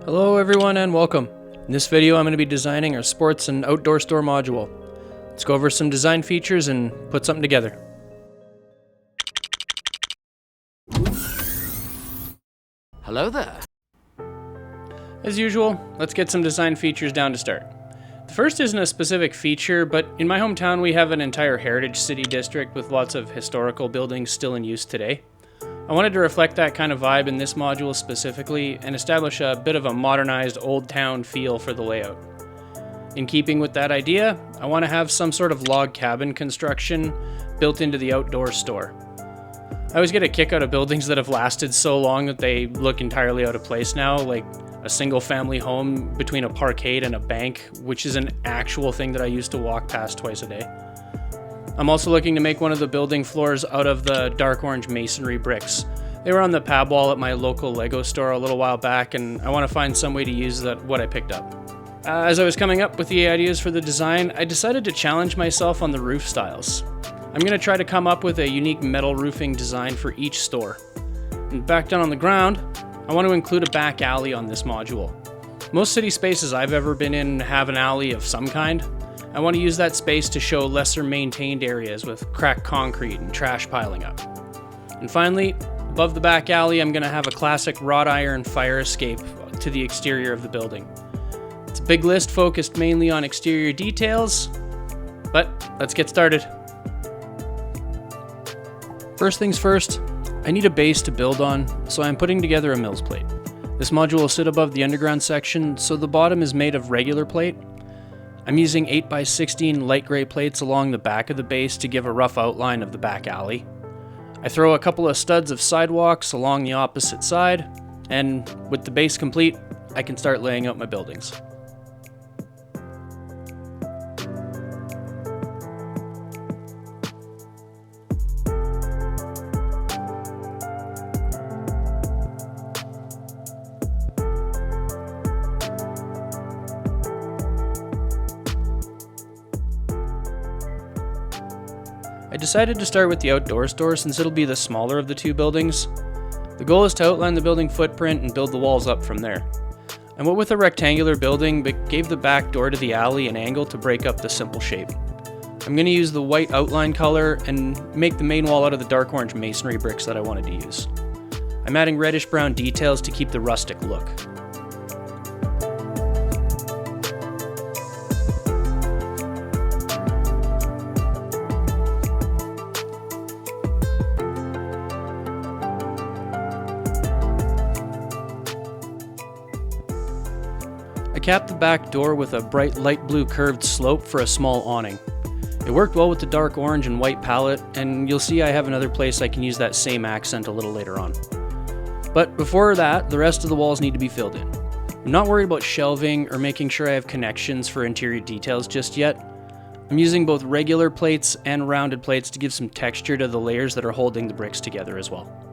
Hello everyone and welcome. In this video I'm going to be designing our sports and outdoor store module. Let's go over some design features and put something together. Hello there. As usual, let's get some design features down to start. The first isn't a specific feature, but in my hometown we have an entire heritage city district with lots of historical buildings still in use today. I wanted to reflect that kind of vibe in this module specifically and establish a bit of a modernized old town feel for the layout. In keeping with that idea, I want to have some sort of log cabin construction built into the outdoor store. I always get a kick out of buildings that have lasted so long that they look entirely out of place now, like a single family home between a parkade and a bank, which is an actual thing that I used to walk past twice a day. I'm also looking to make one of the building floors out of the dark orange masonry bricks. They were on the pad wall at my local Lego store a little while back, and I want to find some way to use what I picked up. As I was coming up with the ideas for the design, I decided to challenge myself on the roof styles. I'm going to try to come up with a unique metal roofing design for each store. And back down on the ground, I want to include a back alley on this module. Most city spaces I've ever been in have an alley of some kind. I want to use that space to show lesser maintained areas with cracked concrete and trash piling up. And finally, above the back alley, I'm going to have a classic wrought iron fire escape to the exterior of the building. It's a big list focused mainly on exterior details, but let's get started. First things first, I need a base to build on, so I'm putting together a mills plate. This module will sit above the underground section, so the bottom is made of regular plate. I'm using 8x16 light gray plates along the back of the base to give a rough outline of the back alley. I throw a couple of studs of sidewalks along the opposite side, and with the base complete, I can start laying out my buildings. I decided to start with the outdoor store since it'll be the smaller of the two buildings. The goal is to outline the building footprint and build the walls up from there. I went with a rectangular building but gave the back door to the alley an angle to break up the simple shape. I'm going to use the white outline color and make the main wall out of the dark orange masonry bricks that I wanted to use. I'm adding reddish brown details to keep the rustic look. I capped the back door with a bright light blue curved slope for a small awning. It worked well with the dark orange and white palette, and you'll see I have another place I can use that same accent a little later on. But before that, the rest of the walls need to be filled in. I'm not worried about shelving or making sure I have connections for interior details just yet. I'm using both regular plates and rounded plates to give some texture to the layers that are holding the bricks together as well.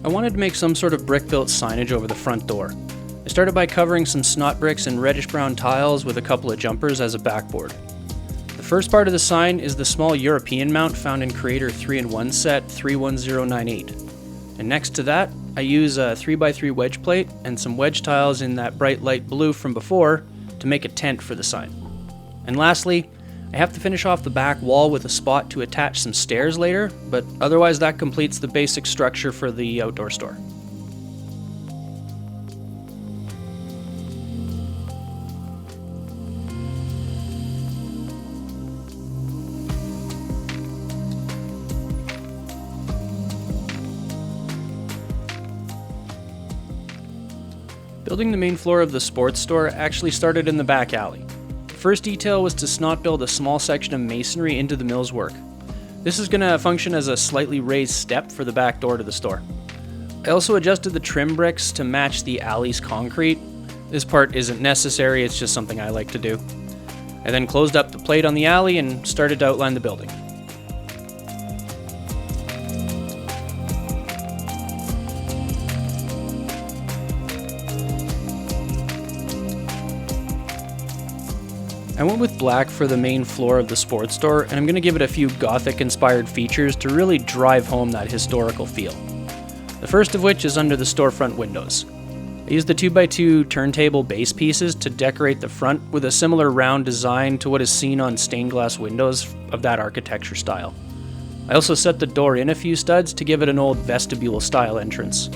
I wanted to make some sort of brick-built signage over the front door. I started by covering some snot bricks and reddish brown tiles with a couple of jumpers as a backboard. The first part of the sign is the small European mount found in Creator 3-in-1 set 31098. And next to that, I use a 3x3 wedge plate and some wedge tiles in that bright light blue from before to make a tent for the sign. And lastly, I have to finish off the back wall with a spot to attach some stairs later, but otherwise that completes the basic structure for the outdoor store. Building the main floor of the sports store actually started in the back alley. The first detail was to snot build a small section of masonry into the mill's work. This is going to function as a slightly raised step for the back door to the store. I also adjusted the trim bricks to match the alley's concrete. This part isn't necessary, it's just something I like to do. I then closed up the plate on the alley and started to outline the building. I went with black for the main floor of the sports store, and I'm going to give it a few Gothic-inspired features to really drive home that historical feel. The first of which is under the storefront windows. I used the 2x2 turntable base pieces to decorate the front with a similar round design to what is seen on stained glass windows of that architecture style. I also set the door in a few studs to give it an old vestibule-style entrance.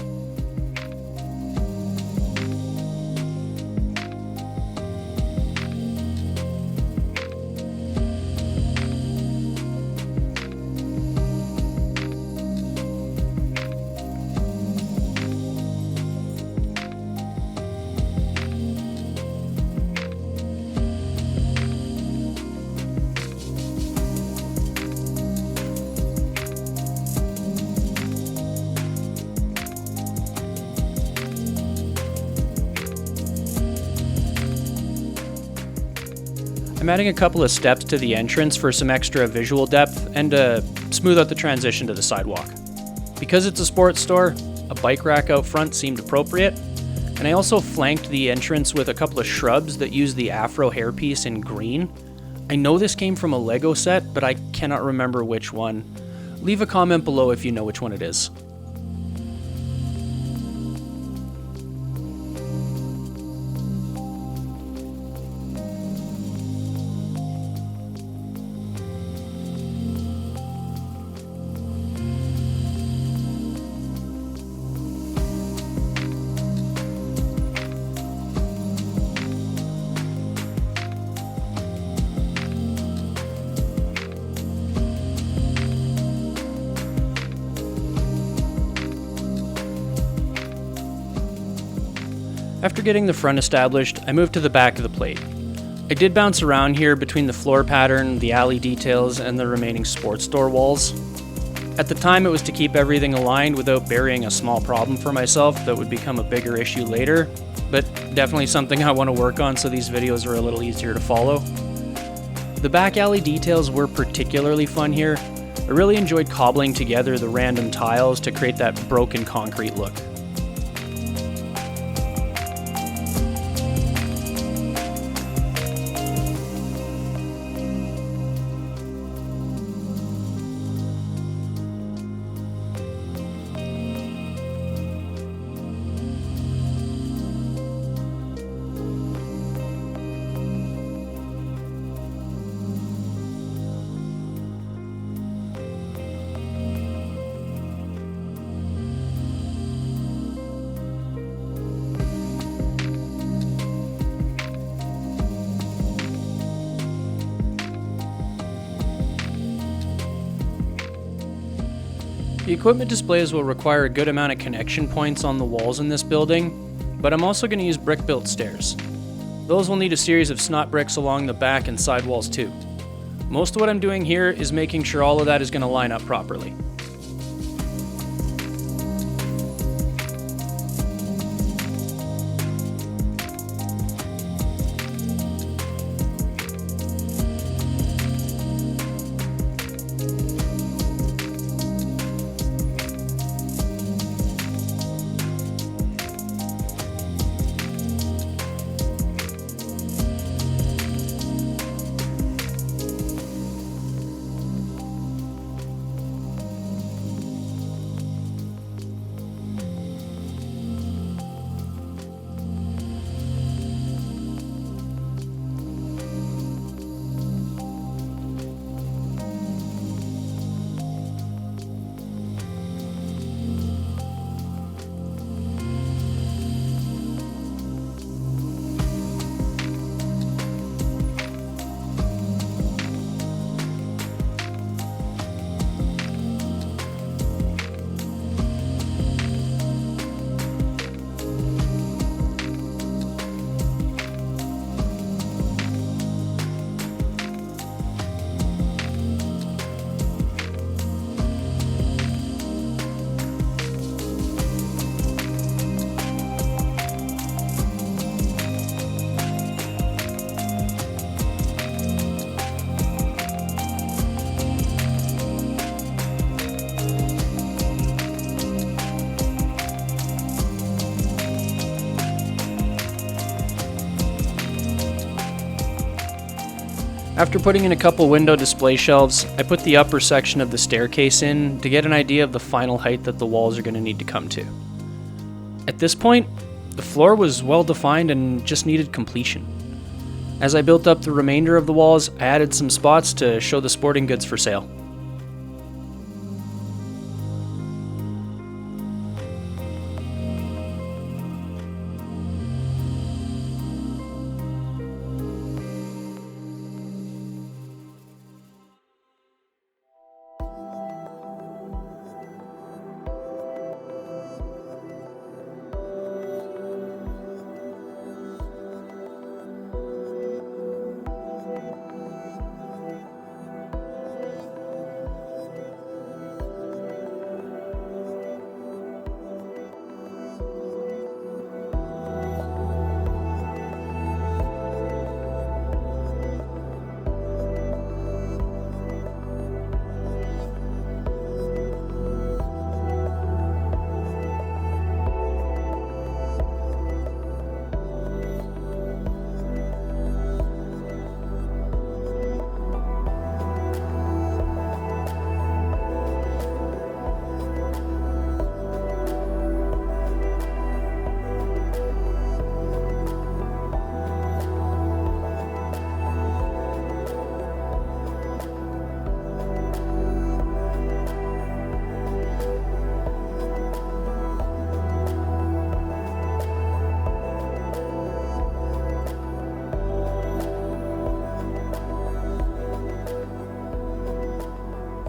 I'm adding a couple of steps to the entrance for some extra visual depth and to smooth out the transition to the sidewalk. Because it's a sports store, a bike rack out front seemed appropriate, and I also flanked the entrance with a couple of shrubs that use the afro hairpiece in green. I know this came from a Lego set, but I cannot remember which one. Leave a comment below if you know which one it is. After getting the front established, I moved to the back of the plate. I did bounce around here between the floor pattern, the alley details, and the remaining sports store walls. At the time, it was to keep everything aligned without burying a small problem for myself that would become a bigger issue later, but definitely something I want to work on so these videos are a little easier to follow. The back alley details were particularly fun here. I really enjoyed cobbling together the random tiles to create that broken concrete look. The equipment displays will require a good amount of connection points on the walls in this building, but I'm also going to use brick-built stairs. Those will need a series of snot bricks along the back and side walls too. Most of what I'm doing here is making sure all of that is going to line up properly. After putting in a couple window display shelves, I put the upper section of the staircase in to get an idea of the final height that the walls are going to need to come to. At this point, the floor was well defined and just needed completion. As I built up the remainder of the walls, I added some spots to show the sporting goods for sale.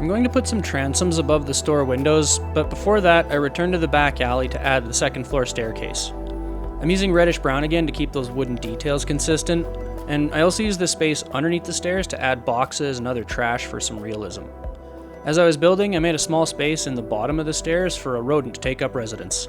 I'm going to put some transoms above the store windows, but before that, I return to the back alley to add the second floor staircase. I'm using reddish brown again to keep those wooden details consistent, and I also use the space underneath the stairs to add boxes and other trash for some realism. As I was building, I made a small space in the bottom of the stairs for a rodent to take up residence.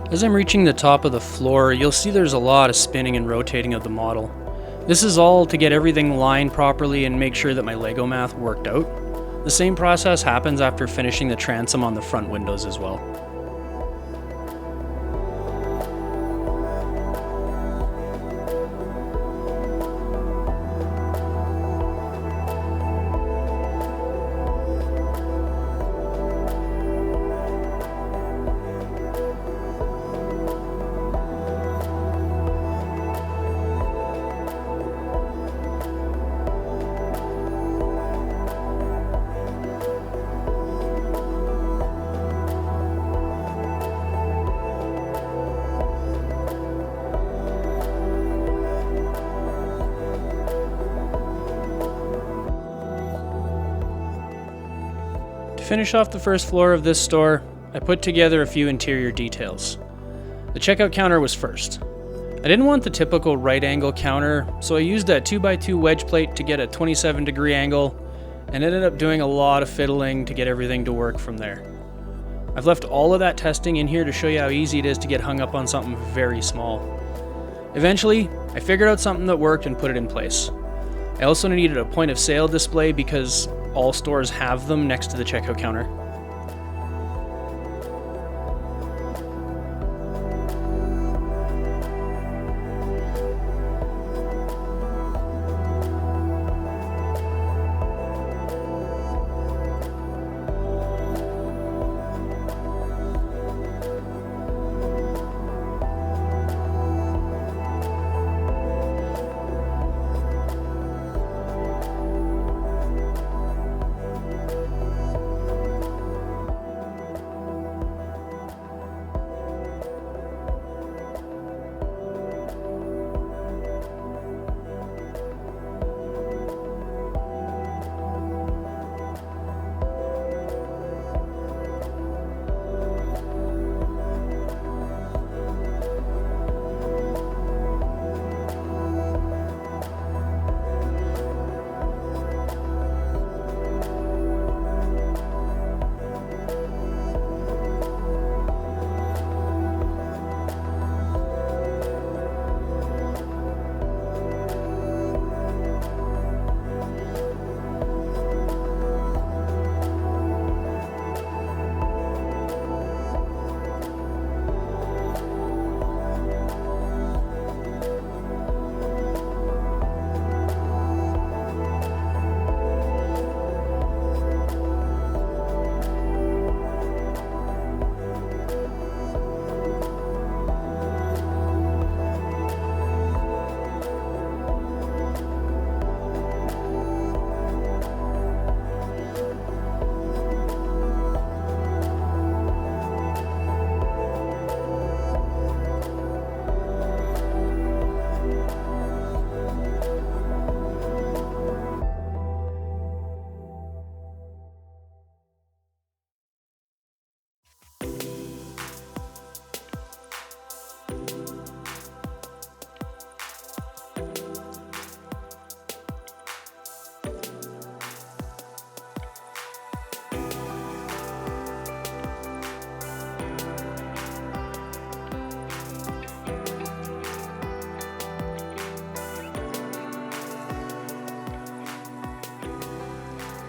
As I'm reaching the top of the floor, you'll see there's a lot of spinning and rotating of the model. This is all to get everything lined properly and make sure that my Lego math worked out. The same process happens after finishing the transom on the front windows as well. To finish off the first floor of this store, I put together a few interior details. The checkout counter was first. I didn't want the typical right angle counter, so I used a 2x2 wedge plate to get a 27-degree angle, and ended up doing a lot of fiddling to get everything to work from there. I've left all of that testing in here to show you how easy it is to get hung up on something very small. Eventually, I figured out something that worked and put it in place. I also needed a point of sale display because all stores have them next to the checkout counter.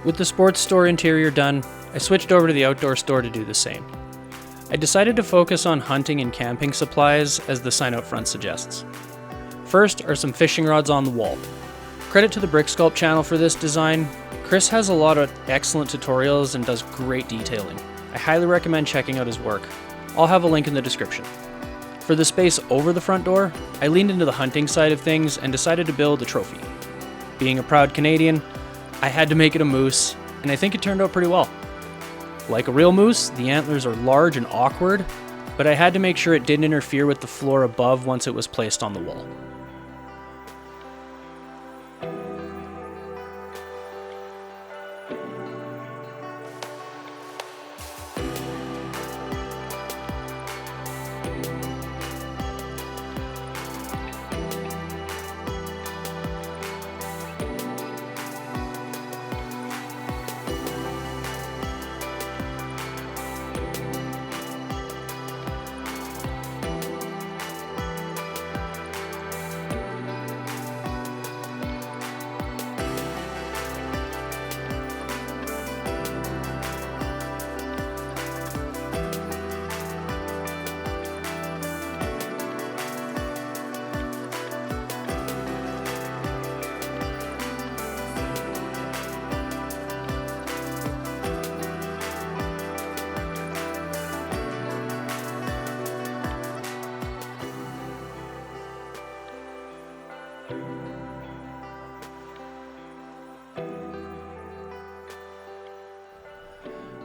With the sports store interior done, I switched over to the outdoor store to do the same. I decided to focus on hunting and camping supplies as the sign out front suggests. First are some fishing rods on the wall. Credit to the Bricksculpt channel for this design. Chris has a lot of excellent tutorials and does great detailing. I highly recommend checking out his work. I'll have a link in the description. For the space over the front door, I leaned into the hunting side of things and decided to build a trophy. Being a proud Canadian, I had to make it a moose, and I think it turned out pretty well. Like a real moose, the antlers are large and awkward, but I had to make sure it didn't interfere with the floor above once it was placed on the wall.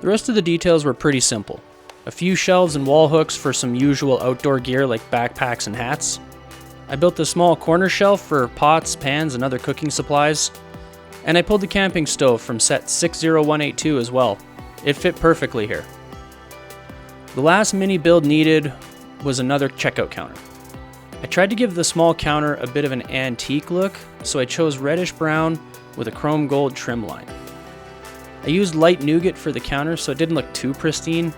The rest of the details were pretty simple. A few shelves and wall hooks for some usual outdoor gear like backpacks and hats. I built a small corner shelf for pots, pans, and other cooking supplies. And I pulled the camping stove from set 60182 as well. It fit perfectly here. The last mini build needed was another checkout counter. I tried to give the small counter a bit of an antique look, so I chose reddish brown with a chrome gold trim line. I used light nougat for the counter so it didn't look too pristine,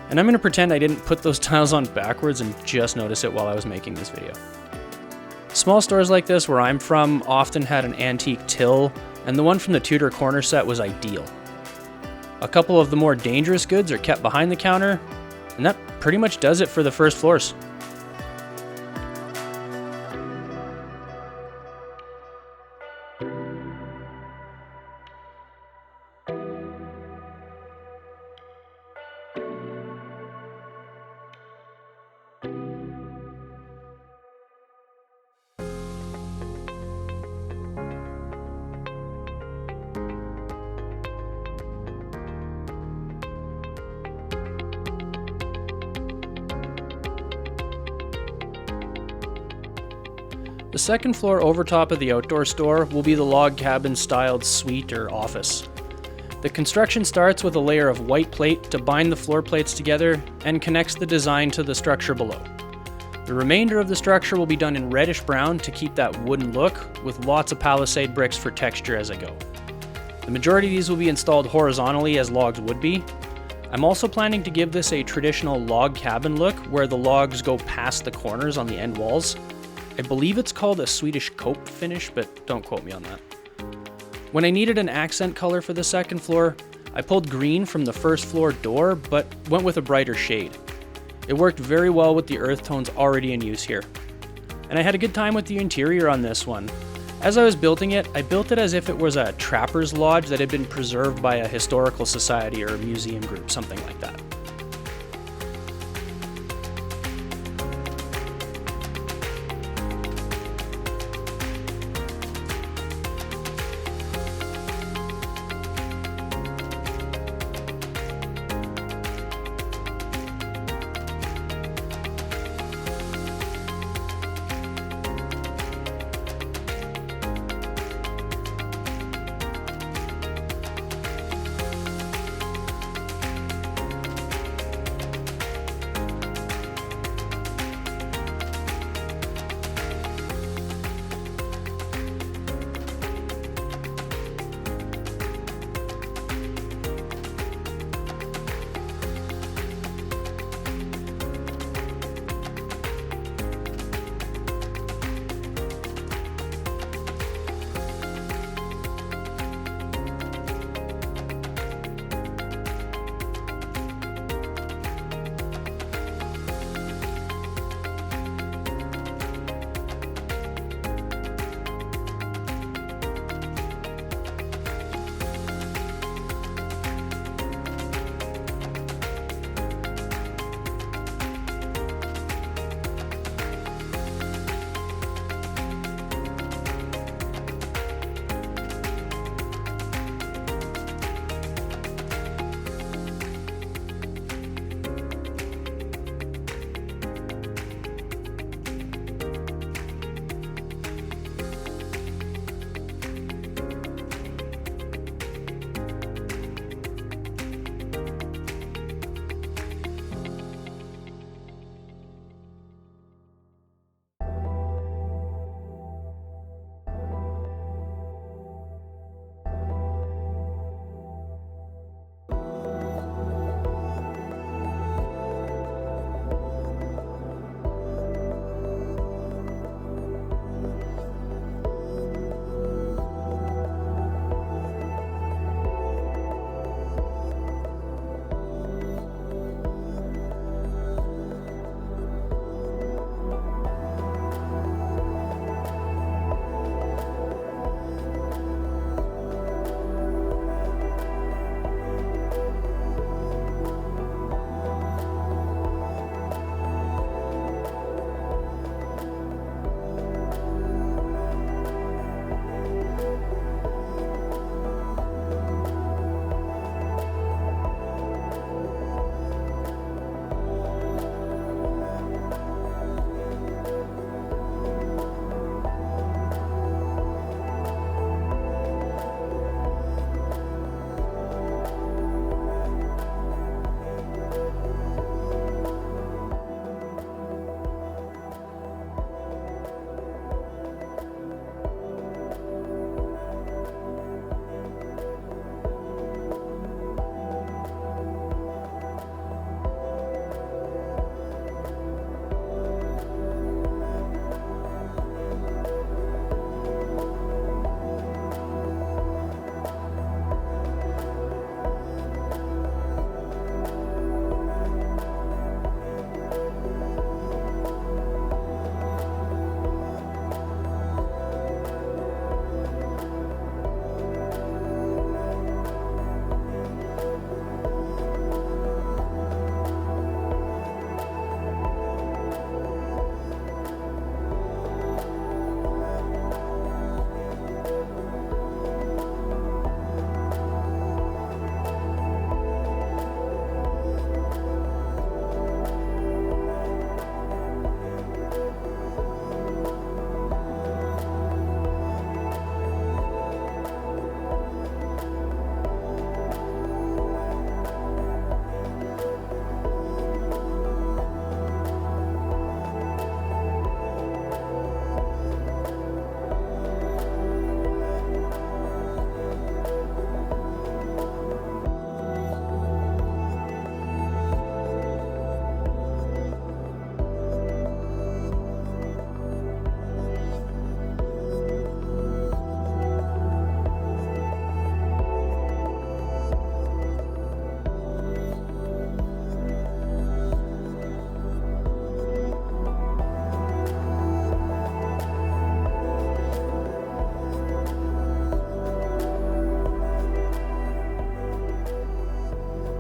and I'm going to pretend I didn't put those tiles on backwards and just notice it while I was making this video. Small stores like this where I'm from often had an antique till, and the one from the Tudor corner set was ideal. A couple of the more dangerous goods are kept behind the counter, and that pretty much does it for the first floors. The second floor over top of the outdoor store will be the log cabin styled suite or office. The construction starts with a layer of white plate to bind the floor plates together and connects the design to the structure below. The remainder of the structure will be done in reddish brown to keep that wooden look, with lots of palisade bricks for texture as I go. The majority of these will be installed horizontally as logs would be. I'm also planning to give this a traditional log cabin look where the logs go past the corners on the end walls. I believe it's called a Swedish cope finish, but don't quote me on that. When I needed an accent color for the second floor, I pulled green from the first floor door, but went with a brighter shade. It worked very well with the earth tones already in use here. And I had a good time with the interior on this one. As I was building it, I built it as if it was a trapper's lodge that had been preserved by a historical society or a museum group, something like that.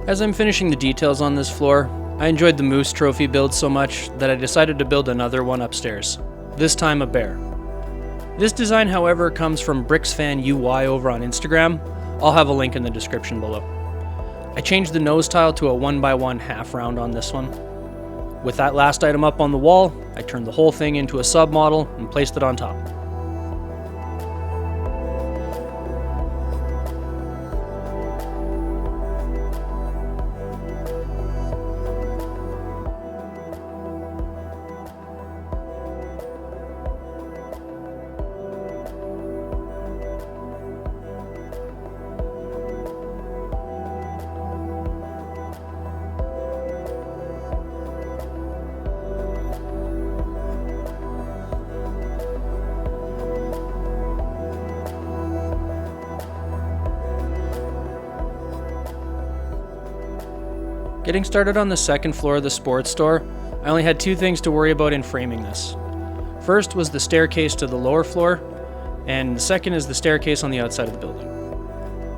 As I'm finishing the details on this floor, I enjoyed the moose trophy build so much that I decided to build another one upstairs, this time a bear. This design, however, comes from BricksFanUY over on Instagram. I'll have a link in the description below. I changed the nose tile to a 1x1 half round on this one. With that last item up on the wall, I turned the whole thing into a submodel and placed it on top. Getting started on the second floor of the sports store, I only had two things to worry about in framing this. First was the staircase to the lower floor, and the second is the staircase on the outside of the building.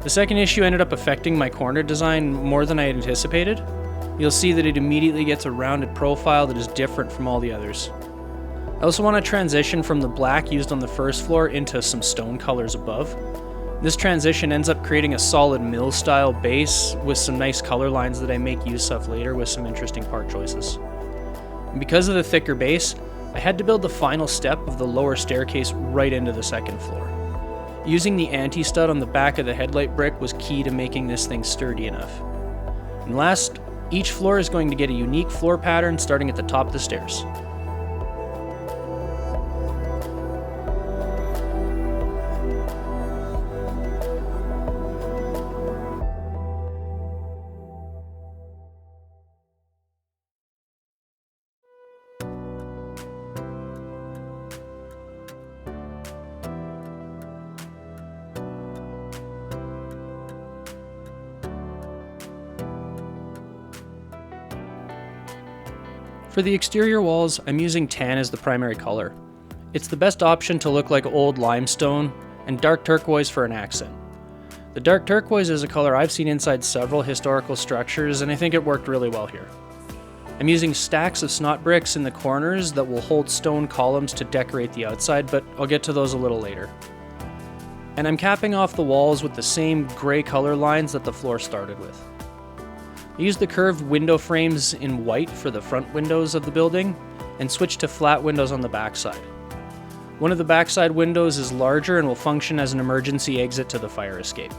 The second issue ended up affecting my corner design more than I had anticipated. You'll see that it immediately gets a rounded profile that is different from all the others. I also want to transition from the black used on the first floor into some stone colors above. This transition ends up creating a solid mill-style base with some nice color lines that I make use of later with some interesting part choices. And because of the thicker base, I had to build the final step of the lower staircase right into the second floor. Using the anti-stud on the back of the headlight brick was key to making this thing sturdy enough. And last, each floor is going to get a unique floor pattern starting at the top of the stairs. For the exterior walls, I'm using tan as the primary color. It's the best option to look like old limestone, and dark turquoise for an accent. The dark turquoise is a color I've seen inside several historical structures, and I think it worked really well here. I'm using stacks of snot bricks in the corners that will hold stone columns to decorate the outside, but I'll get to those a little later. And I'm capping off the walls with the same gray color lines that the floor started with. I used the curved window frames in white for the front windows of the building, and switched to flat windows on the backside. One of the backside windows is larger and will function as an emergency exit to the fire escape.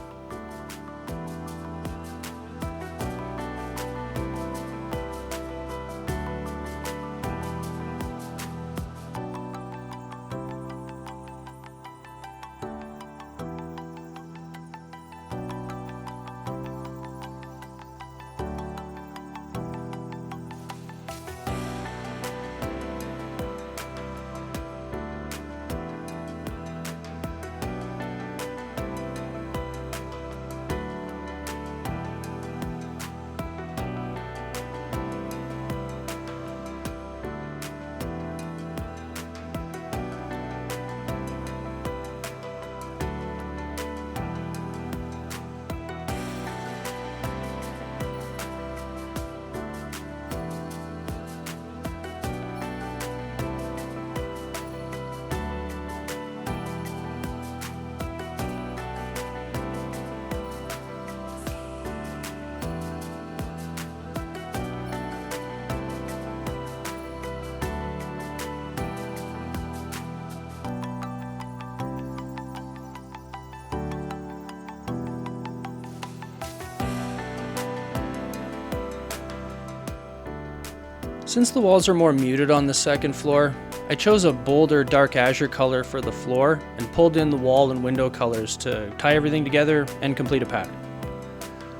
Since the walls are more muted on the second floor, I chose a bolder dark azure color for the floor and pulled in the wall and window colors to tie everything together and complete a pattern.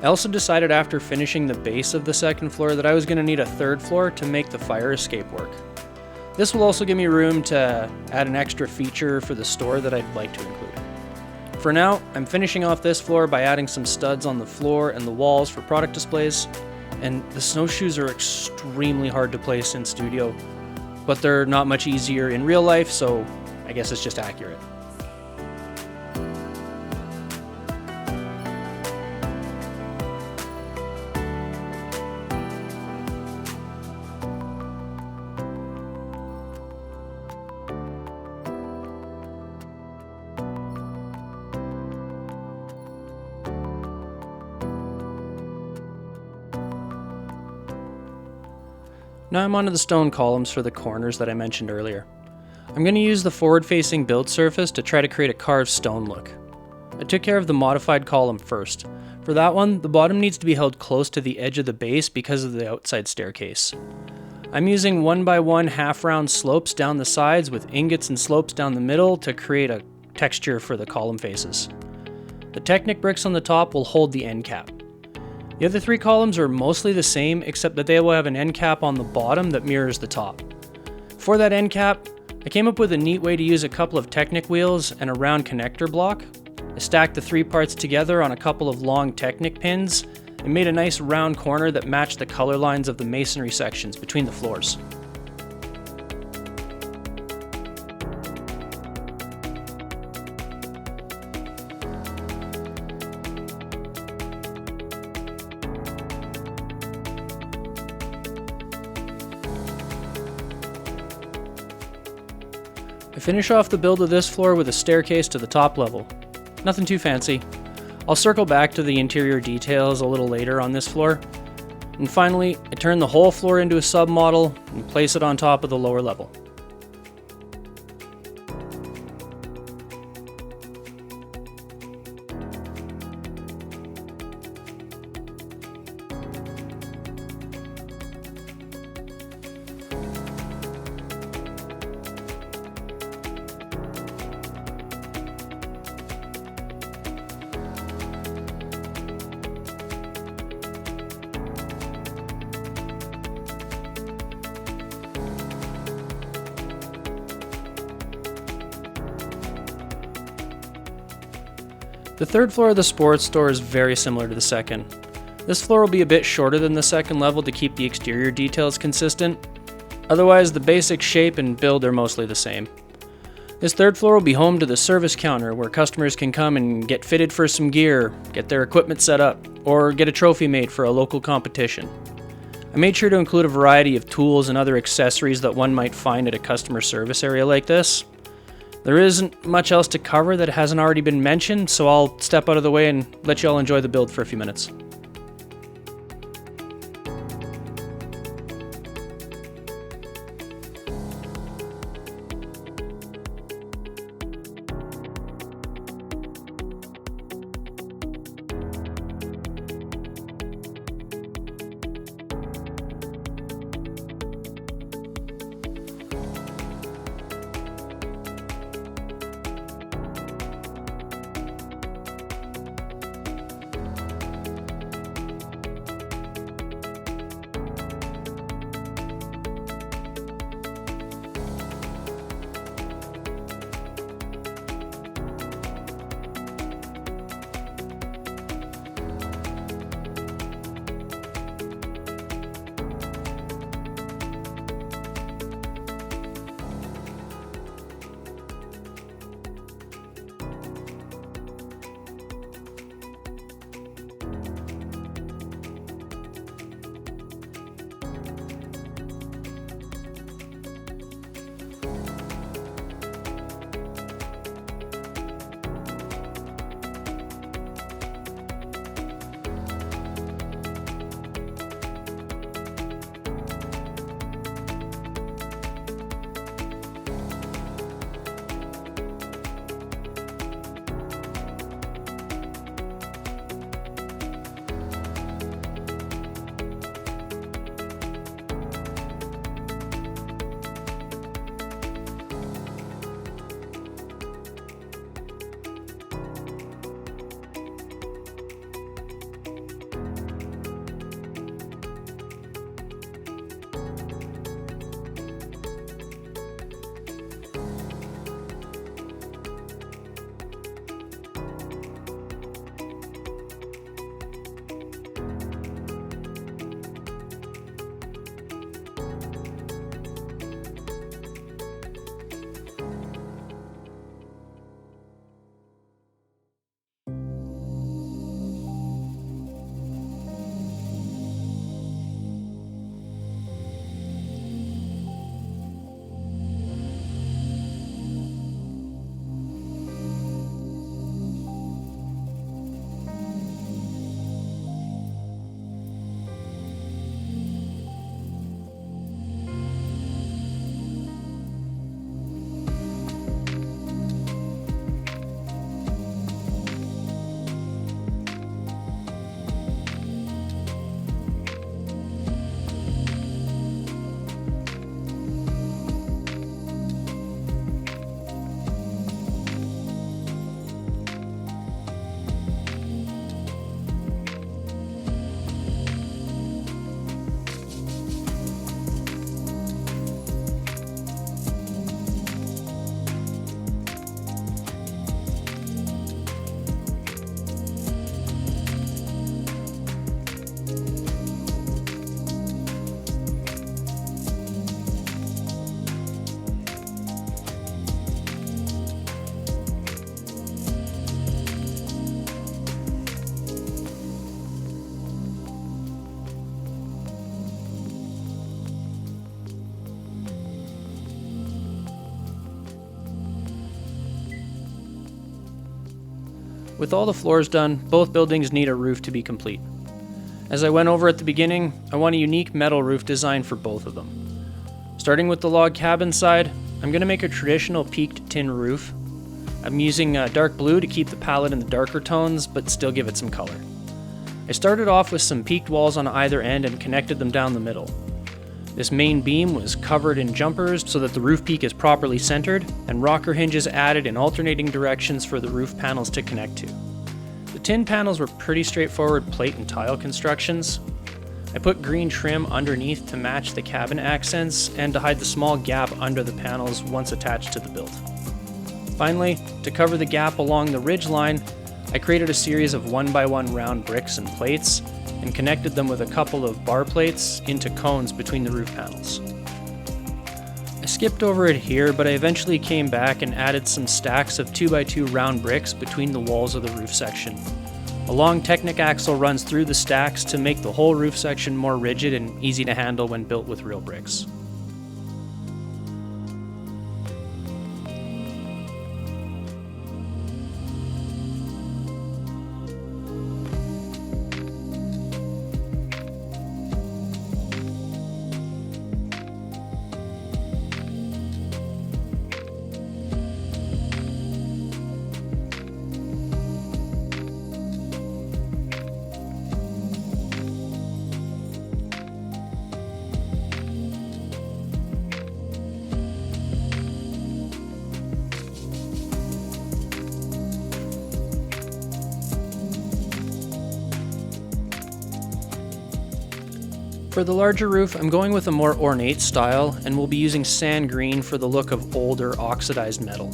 I also decided after finishing the base of the second floor that I was going to need a third floor to make the fire escape work. This will also give me room to add an extra feature for the store that I'd like to include. For now, I'm finishing off this floor by adding some studs on the floor and the walls for product displays, and the snowshoes are extremely hard to place in studio, but they're not much easier in real life, so I guess it's just accurate. Now I'm onto the stone columns for the corners that I mentioned earlier. I'm going to use the forward-facing build surface to try to create a carved stone look. I took care of the modified column first. For that one, the bottom needs to be held close to the edge of the base because of the outside staircase. I'm using 1x1 half-round slopes down the sides with ingots and slopes down the middle to create a texture for the column faces. The Technic bricks on the top will hold the end cap. The other three columns are mostly the same, except that they will have an end cap on the bottom that mirrors the top. For that end cap, I came up with a neat way to use a couple of Technic wheels and a round connector block. I stacked the three parts together on a couple of long Technic pins and made a nice round corner that matched the color lines of the masonry sections between the floors. I finish off the build of this floor with a staircase to the top level. Nothing too fancy. I'll circle back to the interior details a little later on this floor. And finally, I turn the whole floor into a submodel and place it on top of the lower level. The third floor of the sports store is very similar to the second. This floor will be a bit shorter than the second level to keep the exterior details consistent. Otherwise, the basic shape and build are mostly the same. This third floor will be home to the service counter where customers can come and get fitted for some gear, get their equipment set up, or get a trophy made for a local competition. I made sure to include a variety of tools and other accessories that one might find at a customer service area like this. There isn't much else to cover that hasn't already been mentioned, so I'll step out of the way and let you all enjoy the build for a few minutes. With all the floors done, both buildings need a roof to be complete. As I went over at the beginning, I want a unique metal roof design for both of them. Starting with the log cabin side, I'm going to make a traditional peaked tin roof. I'm using dark blue to keep the palette in the darker tones, but still give it some color. I started off with some peaked walls on either end and connected them down the middle. This main beam was covered in jumpers so that the roof peak is properly centered, and rocker hinges added in alternating directions for the roof panels to connect to. The tin panels were pretty straightforward plate and tile constructions. I put green trim underneath to match the cabin accents and to hide the small gap under the panels once attached to the build. Finally, to cover the gap along the ridge line, I created a series of 1x1 round bricks and plates and connected them with a couple of bar plates into cones between the roof panels. I skipped over it here, but I eventually came back and added some stacks of 2x2 round bricks between the walls of the roof section. A long Technic axle runs through the stacks to make the whole roof section more rigid and easy to handle when built with real bricks. For the larger roof, I'm going with a more ornate style and will be using sand green for the look of older oxidized metal.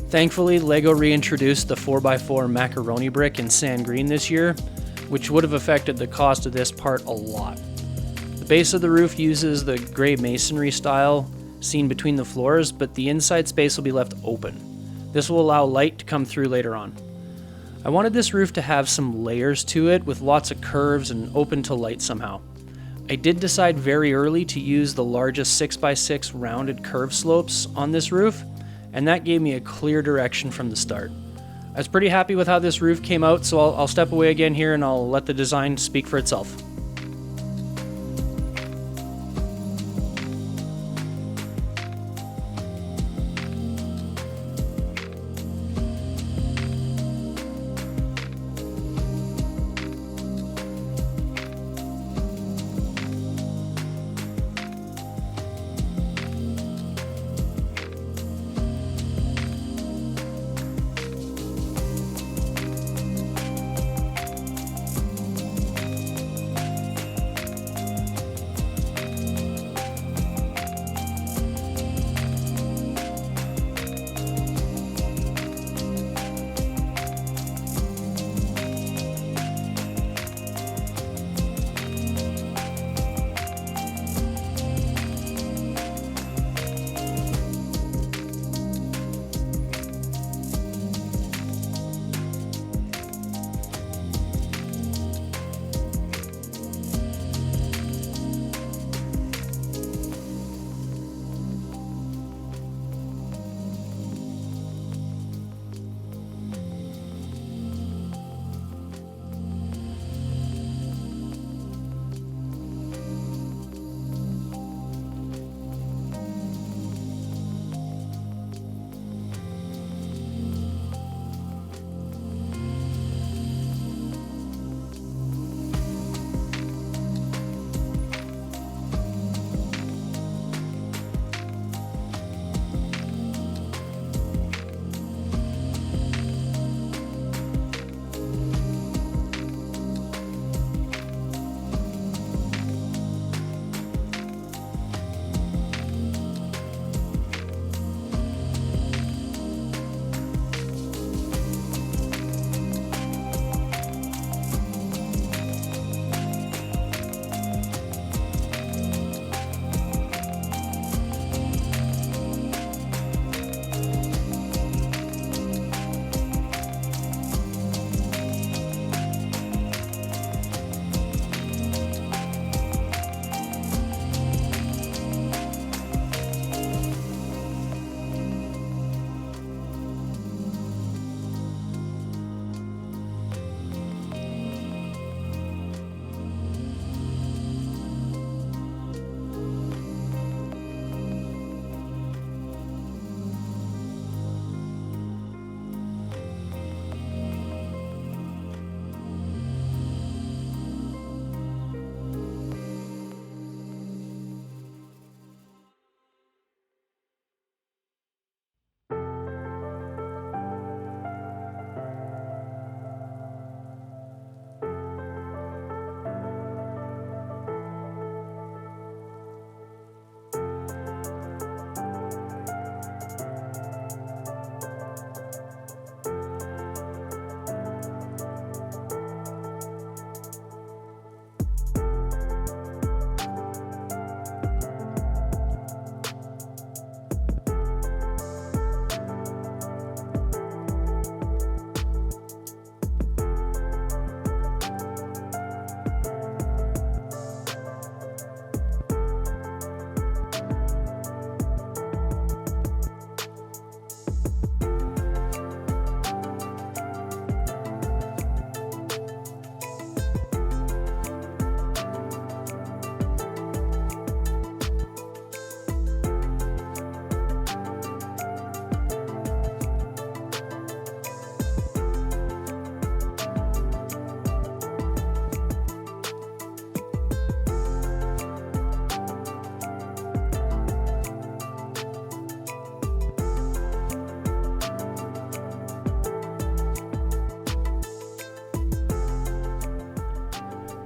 Thankfully, LEGO reintroduced the 4x4 macaroni brick in sand green this year, which would have affected the cost of this part a lot. The base of the roof uses the gray masonry style seen between the floors, but the inside space will be left open. This will allow light to come through later on. I wanted this roof to have some layers to it with lots of curves and open to light somehow. I did decide very early to use the largest 6x6 rounded curve slopes on this roof, and that gave me a clear direction from the start. I was pretty happy with how this roof came out, so I'll step away again here and I'll let the design speak for itself.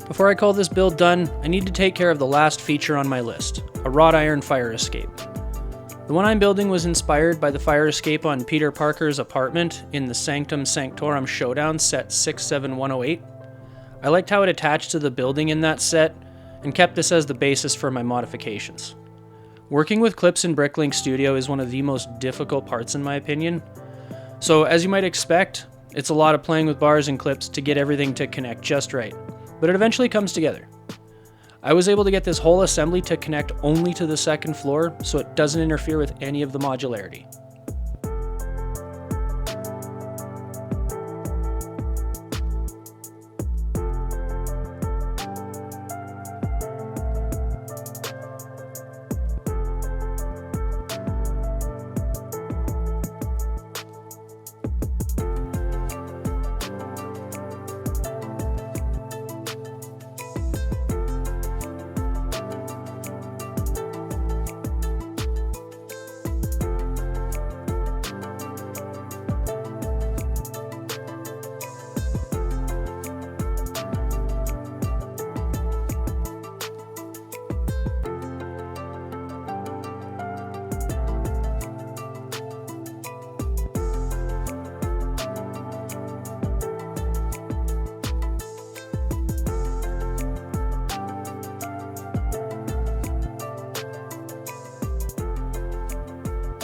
Before I call this build done, I need to take care of the last feature on my list, a wrought iron fire escape. The one I'm building was inspired by the fire escape on Peter Parker's apartment in the Sanctum Sanctorum Showdown set 67108. I liked how it attached to the building in that set, and kept this as the basis for my modifications. Working with clips in Bricklink Studio is one of the most difficult parts in my opinion. So as you might expect, it's a lot of playing with bars and clips to get everything to connect just right, but it eventually comes together. I was able to get this whole assembly to connect only to the second floor, so it doesn't interfere with any of the modularity.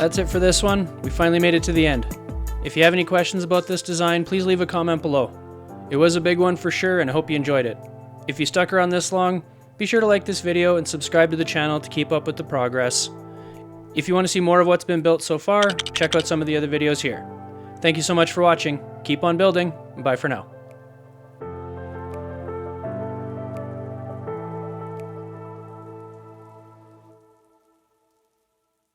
That's it for this one. We finally made it to the end. If you have any questions about this design, please leave a comment below. It was a big one for sure, and I hope you enjoyed it. If you stuck around this long, be sure to like this video and subscribe to the channel to keep up with the progress. If you want to see more of what's been built so far, check out some of the other videos here. Thank you so much for watching. Keep on building, and bye for now.